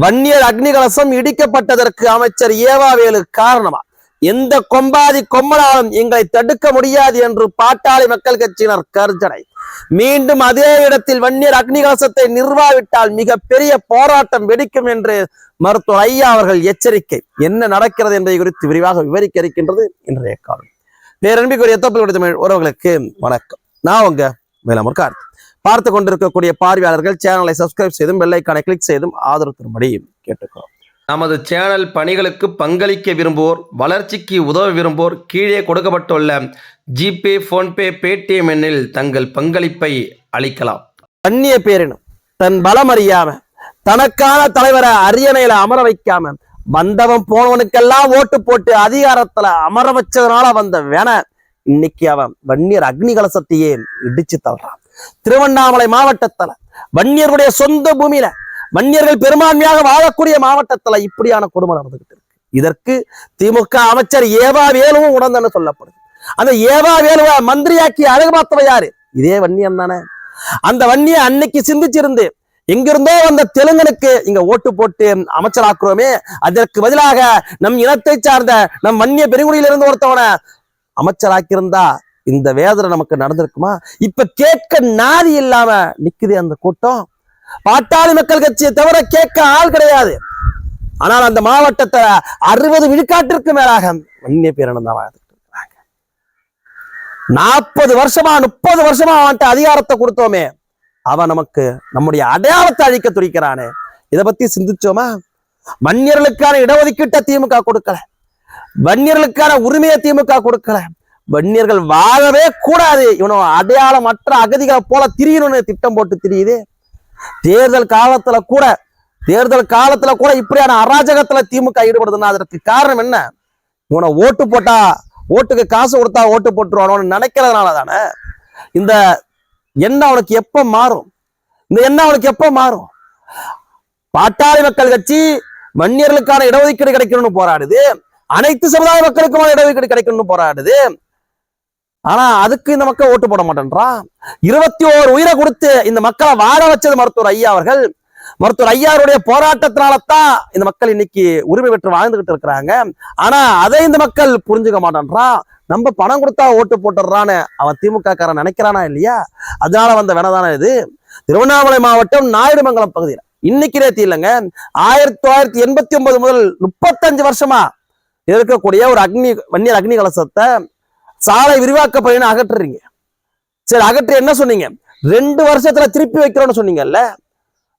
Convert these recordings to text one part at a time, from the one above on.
வன்னியர் அக்னி கலசம் இடிக்கப்பட்டதற்கு அமைச்சர் ஏவாவேலு காரணமா? எந்த கொம்பாதி கொம்மனாலும் எங்களை தடுக்க முடியாது என்று பாட்டாளி மக்கள் கட்சியினர் கர்ஜனை. மீண்டும் அதே இடத்தில் வன்னியர் அக்னி கலசத்தை நிர்வாகித்தால் மிக பெரிய போராட்டம் வெடிக்கும் என்று மருத்துவர் ஐயா அவர்கள் எச்சரிக்கை. என்ன நடக்கிறது என்பதை குறித்து விரிவாக விவரிக்க இருக்கின்றது இன்றைய காலம். பேரன்பிற்குரிய தமிழ் உறவுகளுக்கு வணக்கம். நான் உங்க வேலமூர் கார்த்தி. பார்த்து கொண்டிருக்கக்கூடிய பார்வையாளர்கள் சேனலை சப்ஸ்கிரைப் செய்தும் பெல் ஐகானை கிளிக் செய்தும் ஆதரவு தரும்படி கேட்டுக்கிறோம். நமது சேனல் பணிகளுக்கு பங்களிக்க விரும்புவோர், வளர்ச்சிக்கு உதவ விரும்புவோர் கீழே கொடுக்கப்பட்டுள்ள ஜிபே, போன்பே, பேடிஎம் எண்ணில் தங்கள் பங்களிப்பை அளிக்கலாம். வன்னிய பேரினும் தன் பலம் அறியாம தனக்கான தலைவரை அரியணையில அமர வைக்காம வந்தவன் போனவனுக்கெல்லாம் ஓட்டு போட்டு அதிகாரத்துல அமர வச்சதுனால வந்த வேண இன்னைக்கு அவன் வன்னியர் அக்னி கலசத்தையே இடிச்சு தள்ளுறான். திருவண்ணாமலை மாவட்டத்துல வன்னியர்களுடைய சொந்த பூமியில வன்னியர்கள் பெரும்பான்மையாக வாழக்கூடிய மாவட்டத்துல இப்படியான கொடுமை நடந்துகிட்டு இருக்கு. இதற்கு திமுக அமைச்சர் ஏவா வேலுவும் உடந்தன்னு சொல்லப்படுது. அந்த ஏவா வேலுவை மந்திரியாக்கி அழகு பார்த்தவ யாரு? இதே வன்னியன் தானே. அந்த வன்னிய அன்னைக்கு சிந்திச்சிருந்து எங்கிருந்தோ வந்த தெலுங்கனுக்கு இங்க ஓட்டு போட்டு அமைச்சராக்குறோமே, அதற்கு பதிலாக நம் இனத்தை சார்ந்த நம் வன்னிய பெருங்குடியிலிருந்து ஒருத்தவனை அமைச்சராக்கியிருந்தா இந்த வேதனை நமக்கு நடந்திருக்குமா? இப்ப கேட்க நாதி இல்லாம நிக்குது அந்த கூட்டம். பாட்டாளி மக்கள் கட்சியை தவிர கேட்க ஆள் கிடையாது. ஆனால் அந்த மாவட்டத்தை 60 விழுக்காட்டிற்கு மேலாக வன்னிய பேரினம் தான் வாழ்ந்துட்டு இருக்காங்க. 40 வருஷமா 30 வருஷமா அவன்கிட்ட அதிகாரத்தை கொடுத்தோமே, அவன் நமக்கு நம்முடைய அடையாளத்தை அழிக்க துடிக்கிறானே. இதை பத்தி சிந்திச்சோமா? வன்னியர்களுக்கான இடஒதுக்கீட்டை திமுக கொடுக்கல, வன்னியர்களுக்கான உரிமையை திமுக கொடுக்கல. வன்னியர்கள் வாழவே கூடாது, இவனோ அடையாளமற்ற அகதிகளை போல திரியணும்னு திட்டம் போட்டு திரியுது. தேர்தல் காலத்துல கூட இப்படியான அராஜகத்துல திமுக ஈடுபடுதுன்னா அதற்கு காரணம் என்ன? இவனை ஓட்டு போட்டா, ஓட்டுக்கு காசு கொடுத்தா ஓட்டு போட்டுருவானோன்னு நினைக்கிறதுனால தானே. இந்த எண்ணம் அவனுக்கு எப்ப மாறும்? பாட்டாளி மக்கள் கட்சி வன்னியர்களுக்கான இடஒதுக்கீடு கிடைக்கணும்னு போராடுது, அனைத்து சமுதாய மக்களுக்குமான இடஒதுக்கீடு கிடைக்கணும்னு போராடுது. ஆனா அதுக்கு இந்த மக்கள் ஓட்டு போட மாட்டேன்றான். 21 உயிரை கொடுத்து இந்த மக்களை வாழ வச்சது மருத்துவர் ஐயா அவர்கள். மருத்துவர் ஐயாருடைய போராட்டத்தினாலதான் இந்த மக்கள் இன்னைக்கு உரிமை பெற்று வாழ்ந்துகிட்டு இருக்கிறாங்க. ஆனா அதை இந்த மக்கள் புரிஞ்சுக்க மாட்டேன்றான். நம்ம பணம் கொடுத்தா ஓட்டு போட்டுறான்னு அவன் திமுக காரன் நினைக்கிறானா இல்லையா? அதனால வந்த வேணதானே இது. திருவண்ணாமலை மாவட்டம் நாயுடுமங்கலம் பகுதியில் இன்னைக்கு நேற்று இல்லைங்க, 1989 முதல் 35 வருஷமா இருக்கக்கூடிய ஒரு வன்னியர் அக்னி கலசத்தை சாலை விரிவாக்க பணின்னு அகற்றுறீங்க. சரி, அகற்றி என்ன சொன்னீங்க? 2 வருஷத்துல திருப்பி வைக்கிறோம்னு சொன்னீங்கல்ல.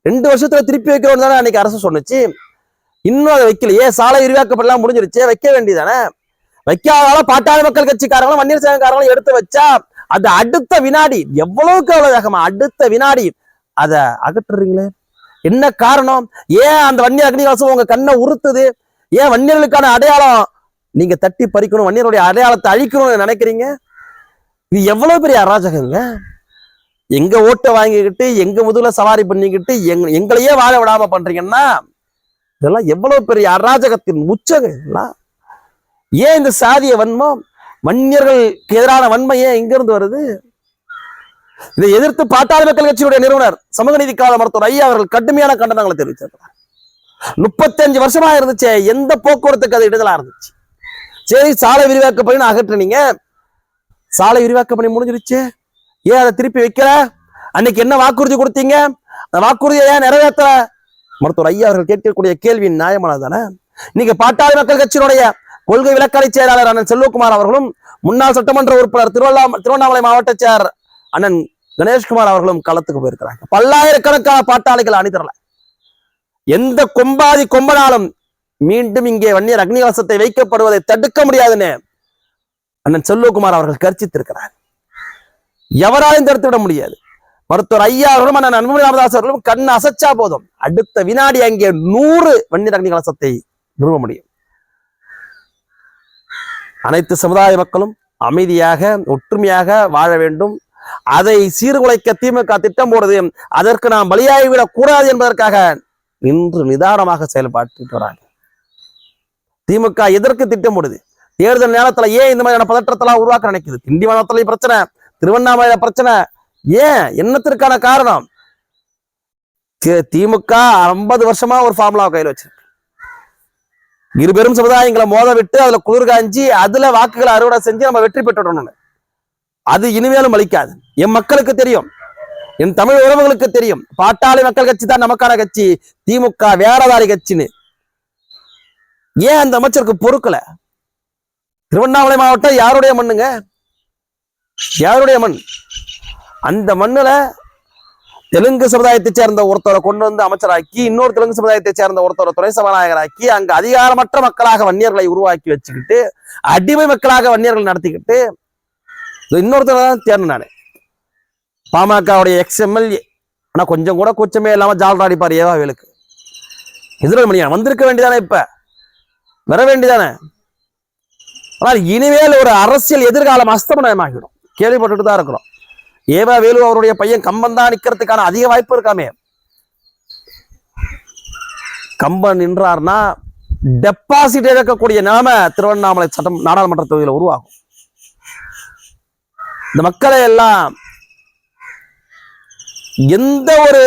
2 வருஷத்துல திருப்பி வைக்கிறோம்னு தானே அன்னைக்கு அரசு சொன்னுச்சு. இன்னும் அதை வைக்கலையே. சாலை விரிவாக்கப்படலாம் முடிஞ்சிருச்சு, வைக்க வேண்டியதானே. வைக்காதால பாட்டாளி மக்கள் கட்சிக்காரங்களும் வன்னியர் சங்கக்காரங்களும் எடுத்து வச்சா அது அடுத்த வினாடி, எவ்வளவுக்கு எவ்வளவு வேகமா அடுத்த வினாடி அதை அகற்றுறீங்களே. என்ன காரணம்? ஏன் அந்த வன்னியர் அக்னி கலசம் உங்க கண்ணை உறுத்துது? ஏன் வன்னியர்களுக்கான அடையாளம் நீங்க தட்டி பறிக்கணும், வன்னியருடைய அடையாளத்தை அழிக்கணும்னு நினைக்கிறீங்க? இது எவ்வளவு பெரிய அராஜகங்க. எங்க ஓட்டை வாங்கிக்கிட்டு எங்க முதுகுல சவாரி பண்ணிக்கிட்டு எங்களையே வாழ விடாம பண்றீங்கன்னா இதெல்லாம் எவ்வளவு பெரிய அராஜகத்தின் உச்சங்க இதெல்லாம். ஏன் இந்த சாதிய வன்மம், வன்னியர்களுக்கு எதிரான வன்மை ஏன் இங்க இருந்து வருது? இதை எதிர்த்து பாட்டாளி மக்கள் கட்சியுடைய நிறுவனர் சமூக நீதி கால மருத்துவர் ஐயா அவர்கள் கடுமையான கண்டனங்களை தெரிவிச்சிருக்கிறார். 35 வருஷமா இருந்துச்சு, எந்த போக்குவரத்துக்கு அது இடுதலா இருந்துச்சு. சரி, சாலை விரிவாக்க பணி அகற்றுனீங்க, சாலை விரிவாக்க பணி முடிஞ்சிருச்சு, ஏன் அதை திருப்பி வைக்கல? அன்னைக்கு என்ன வாக்குறுதி கொடுத்தீங்க? அந்த வாக்குறுதியை ஏன் நிறைவேற்றல? மருத்துவர் ஐயா அவர்கள் கேட்கக்கூடிய கேள்வி நியாயமானது தானே. இன்னைக்கு பாட்டாளி மக்கள் கட்சியினுடைய கொள்கை விளக்கலை செயலாளர் அண்ணன் செல்வகுமார் அவர்களும், முன்னாள் சட்டமன்ற உறுப்பினர் திருவண்ணாமலை மாவட்ட செயலர் அண்ணன் கணேஷ்குமார் அவர்களும் களத்துக்கு போயிருக்கிறாங்க. பல்லாயிரக்கணக்கான பாட்டாளிகள் அணிதிரல. எந்த கொம்பாதி கொம்பனாலும் மீண்டும் இங்கே வன்னியர் அக்னி கலசத்தை வைக்கப்படுவதை தடுக்க முடியாதுன்னு அண்ணன் செல்வகுமார் அவர்கள் கர்ச்சித்திருக்கிறார். எவராலும் தடுத்து விட முடியாது. மருத்துவர் ஐயா அவர்களும் அண்ணன் அன்புமணி ராமதாஸ் அவர்களும் கண் அசைச்சா போதும், அடுத்த வினாடி அங்கே 100 வன்னியர் அக்னி கலசத்தை நிறுவ முடியும். அனைத்து சமுதாய மக்களும் அமைதியாக ஒற்றுமையாக வாழ வேண்டும். அதை சீர்குலைக்க திமுக திட்டம் போடுது. அதற்கு நாம் பலியாகிவிடக் கூடாது என்பதற்காக இன்று நிதானமாக செயல்பட்டு வராங்க. திமுக எதற்கு திட்டம் போடுது? தேர்தல் நேரத்துல ஏன் இந்த மாதிரியான பதற்றத்தெல்லாம் உருவாக்க நினைக்குது? திண்டிவனத்துல பிரச்சனை, திருவண்ணாமலையில பிரச்சனை, ஏன்? என்னத்திற்கான காரணம்? திமுக 50 வருஷமா ஒரு ஃபார்முலா கையில் வச்சிருக்கு. இருபெரும் சமுதாயங்களை மோத விட்டு அதுல குளிர் காஞ்சி அதுல வாக்குகளை அறுவடை செஞ்சு நம்ம வெற்றி பெற்றுடணும். அது இனிமேலும் அளிக்காது. என் மக்களுக்கு தெரியும், என் தமிழ் உறவுகளுக்கு தெரியும், பாட்டாளி மக்கள் கட்சி தான் நமக்கான கட்சி, திமுக வேறதாரி கட்சின்னு. ஏன் அந்த அமைச்சருக்கு பொறுக்கல? திருவண்ணாமலை மாவட்டம் யாருடைய மண்ணுங்க? யாருடைய மண்? அந்த மண்ணுல தெலுங்கு சமுதாயத்தை சேர்ந்த ஒருத்தரை கொண்டு வந்து அமைச்சராக்கி, இன்னொரு தெலுங்கு சமுதாயத்தை சேர்ந்த ஒருத்தரை துணை சபாநாயகராக்கி, அங்க அதிகாரமற்ற மக்களாக வன்னியர்களை உருவாக்கி வச்சுக்கிட்டு, அடிமை மக்களாக வன்னியர்கள் நடத்திக்கிட்டு, இன்னொருத்தர் தான் தேர்ந்து நானு பாமகவுடைய எக்ஸ்எம்எல்ஏ. ஆனா கொஞ்சம் கூட கூச்சமே இல்லாம ஜால்ரா அடிப்பார் ஏவாவேலுக்கு. எதிரொலிமணியா வந்திருக்க வேண்டியதானே, இப்ப வர வேண்டியதானே. ஆனால் இனிமேல் ஒரு அரசியல் எதிர்காலம் அஸ்தமனமாகிடும். கேள்விப்பட்டுட்டு தான் இருக்கிறோம். ஏவாவேலு அவருடைய பையன் கம்பன் தான் நிக்கிறதுக்கான அதிக வாய்ப்பு இருக்காமே. கம்பன் நின்றார்னா டெபாசிட் இழக்கக்கூடிய நிலைமை திருவண்ணாமலை நாடாளுமன்ற தொகுதியில் உருவாகும். இந்த மக்களை எல்லாம் எந்த ஒரு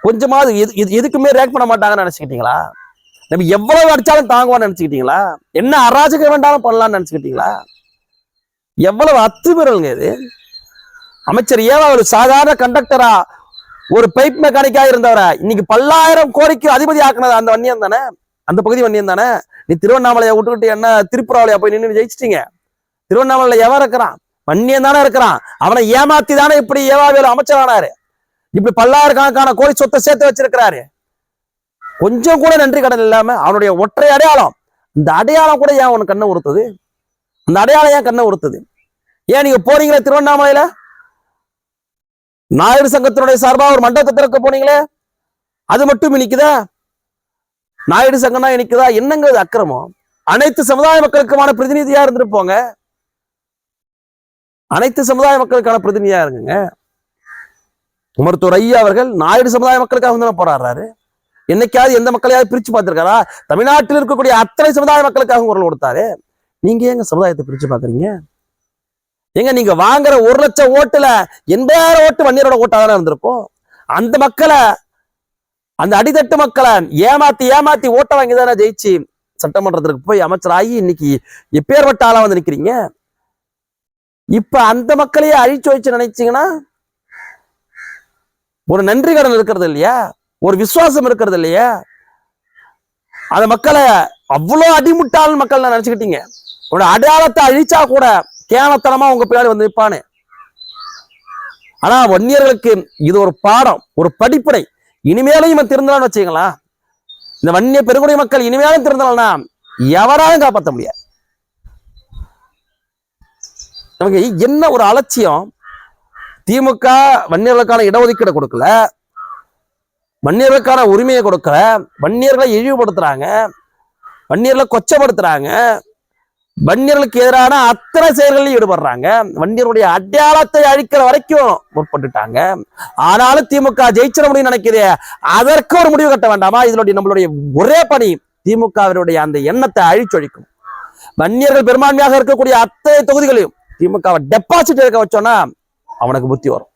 கொஞ்சமாவது எதுக்குமே ரியாக்ட் பண்ண மாட்டாங்கன்னு நினைச்சுக்கிட்டீங்களா? நம்ம எவ்வளவு அடிச்சாலும் தாங்குவான்னு நினைச்சுக்கிட்டீங்களா? என்ன அராஜகம் வேண்டாலும் பண்ணலாம்னு நினைச்சுக்கிட்டீங்களா? எவ்வளவு அத்துமீறலுங்க இது. அமைச்சர் ஏவாவேலு சாதாரண கண்டக்டரா, ஒரு பைப் மெக்கானிக்கா இருந்தவரை இன்னைக்கு 10,000 கோடிக்கு அதிபதி ஆக்குனது அந்த வன்னியம் தானே, அந்த பகுதி வன்னியம் தானே. நீ திருவண்ணாமலையை விட்டுக்கிட்டு என்ன திரிபுராவிலையா போய் நின்று ஜெயிச்சிட்டீங்க? திருவண்ணாமலையில எவன் இருக்கிறான்? வன்னியம் தானே இருக்கிறான். அவனை ஏமாத்தி தானே இப்படி ஏவாவேலு அமைச்சரானாரு. இப்படி 10,000 கோடி சொத்தை சேர்த்து வச்சிருக்கிறாரு. கொஞ்சம் கூட நன்றி கடன் இல்லாம அவனுடைய ஒற்றை அடையாளம், இந்த அடையாளம் கூட ஏன் உனக்கு கண்ணை உறுத்துது? அந்த அடையாளம் ஏன் கண்ணை உறுத்துது? ஏன் நீங்க போறீங்களே திருவண்ணாமலையில நாயுடு சங்கத்தினுடைய சார்பா ஒரு மண்டபத்தை திறக்க போனீங்களே, அது மட்டும் இனிக்குதா? நாயுடு சங்கம் தான் இனிக்குதா? என்னங்கிறது அக்கிரமம். அனைத்து சமுதாய மக்களுக்குமான பிரதிநிதியா இருந்துட்டு போங்க. அனைத்து சமுதாய மக்களுக்கான பிரதிநிதியா இருங்க. மருத்துவர் ஐயா அவர்கள் நாயுடு சமுதாய மக்களுக்காக வந்து போராடுறாரு. என்னைக்காவது எந்த மக்களையாவது பிரிச்சு பார்த்திருக்காரா? தமிழ்நாட்டில் இருக்கக்கூடிய அத்தனை சமுதாய மக்களுக்காக குரல் கொடுத்தாரு. நீங்க எங்க சமுதாயத்தை பிரிச்சு பாக்குறீங்க? எங்க நீங்க வாங்குற 1 லட்சம் ஓட்டுல 80,000 ஓட்டு வன்னியரோட ஓட்டாதானே இருந்திருக்கும். அந்த மக்களை, அந்த அடித்தட்டு மக்களை ஏமாத்தி ஓட்ட வாங்கி தானே ஜெயிச்சு சட்டமன்றத்திற்கு போய் அமைச்சராகி இன்னைக்கு எப்பேற்பட்ட ஆளா வந்து நிக்கிறீங்க. இப்ப அந்த மக்களையே அழிச்சு வச்சு நினைச்சீங்கன்னா ஒரு நன்றி கடன் இருக்கிறது இல்லையா? ஒரு விசுவாசம் இருக்கிறது இல்லையா? அந்த மக்களை அவ்வளவு அடிமுட்டாள் மக்கள் நான் நினைச்சுக்கிட்டீங்க. உன்னோட அடையாளத்தை அழிச்சா கூட கேனத்தனமா உங்க பின்னாடி வந்து நிற்பானே. ஆனா வன்னியர்களுக்கு இது ஒரு பாடம், ஒரு படிப்படை. இனிமேலும் இவன் திருந்தலான்னு வச்சுங்களா, இந்த வன்னிய பெருங்குடி மக்கள் இனிமேலும் திருந்தலன்னா எவராலும் காப்பாற்ற முடியாது. நமக்கு என்ன ஒரு அலட்சியம். திமுக வன்னியர்களுக்கான இடஒதுக்கீடு கொடுக்கல, வன்னியர்களுக்கான உரிமையை கொடுக்கல, வன்னியர்களை இழிவுபடுத்துறாங்க, வன்னியர்களை கொச்சப்படுத்துறாங்க, வன்னியர்களுக்கு எதிரான அத்தனை செயல்களில் ஈடுபடுறாங்க, வன்னியருடைய அடையாளத்தை அழிக்கிற வரைக்கும் முற்பட்டுட்டாங்க. ஆனாலும் திமுக ஜெயிச்சிட முடியும் நினைக்குது. அதற்கு ஒரு முடிவு கட்ட வேண்டாமா? இதனுடைய நம்மளுடைய ஒரே பணி திமுகவினுடைய அந்த எண்ணத்தை அழிச்சொழிக்கும். வன்னியர்கள் பெரும்பான்மையாக இருக்கக்கூடிய அத்தனை தொகுதிகளையும் திமுகவை டெபாசிட் எடுக்க வச்சோன்னா அவனுக்கு புத்தி வரும்.